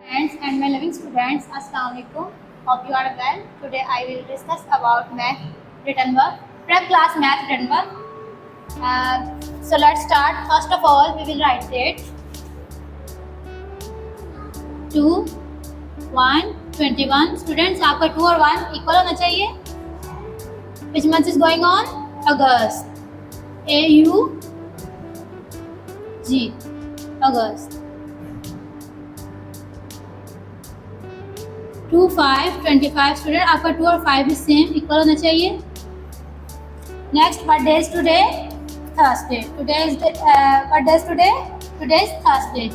Friends and my loving students, Assalamu alaikum. Hope you are well. Today I will discuss about math written work, prep class math written work. So let's start. First of all, we will write date 2, 1, 21. Students, आपका 2 और 1 equal होना चाहिए. Which month is going on? August. A-U-G. August. 2, 5, 25. Student आपका 2 और 5 भी same equal होना चाहिए. Next, what day is today? Thursday. What day is today? Today is Thursday.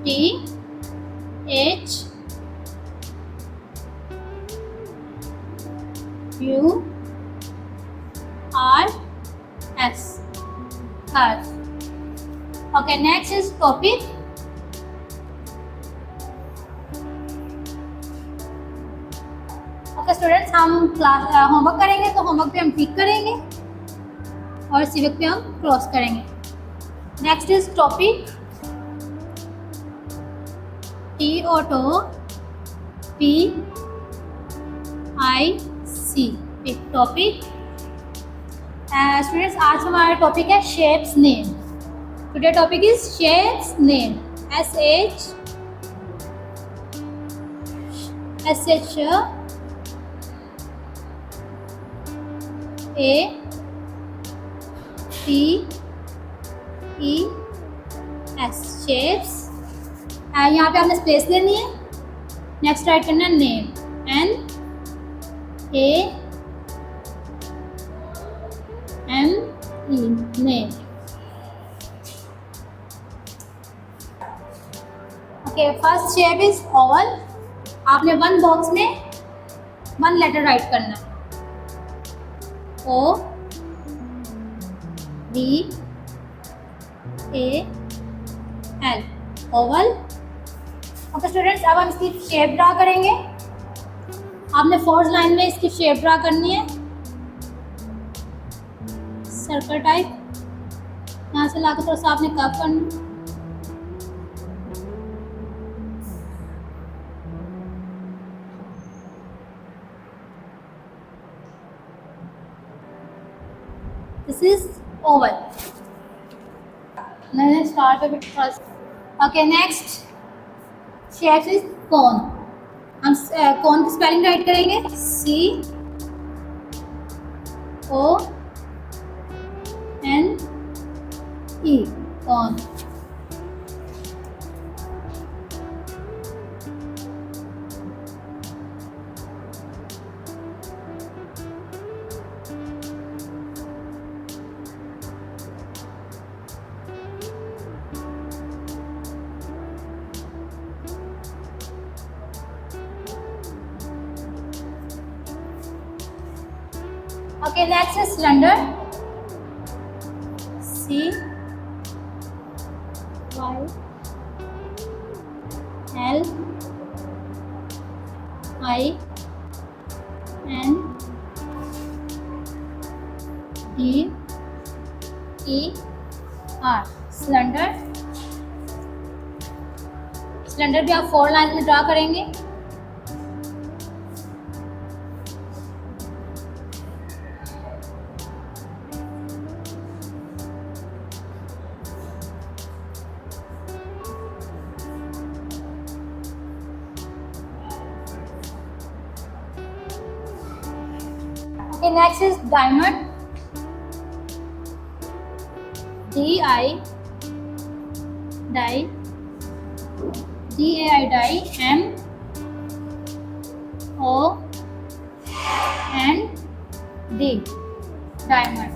T-H-U-R-S. Thurs. Okay, next is topic. Okay students, हम class homework करेंगे तो homework पे हम टिक करेंगे और सिविक पे हम क्रॉस करेंगे. Next is topic. T-O-P-I-C. एक टॉपिक. स्टूडेंट्स, आज हमारा टॉपिक है shapes name. Today topic is shapes name. S-H A-P-E-S. Shapes. यहाँ पे आपने स्पेस लेनी है. नेक्स्ट राइट करना है name. N-A-M-E. Name. Okay, first shape is Oval. आपने वन बॉक्स में वन लेटर राइट करना है. O-V-A-L. ओवल. ओके स्टूडेंट्स, अब हम इसकी शेप ड्रा करेंगे. आपने फोर्थ लाइन में इसकी शेप ड्रा करनी है. Circle type. यहाँ से लाकर थोड़ा सा आपने कर्व करना. This is oval. Now let's start with first. Okay, next shape is cone. हम cone की स्पेलिंग राइट करेंगे. C-O-N-E. cone. Okay, next is cylinder. C-Y-L-I-N-D-E-R. Cylinder. Cylinder भी आप 4 लाइन में ड्रा करेंगे. Okay, next is diamond. D-I-M-O-N-D. Diamond.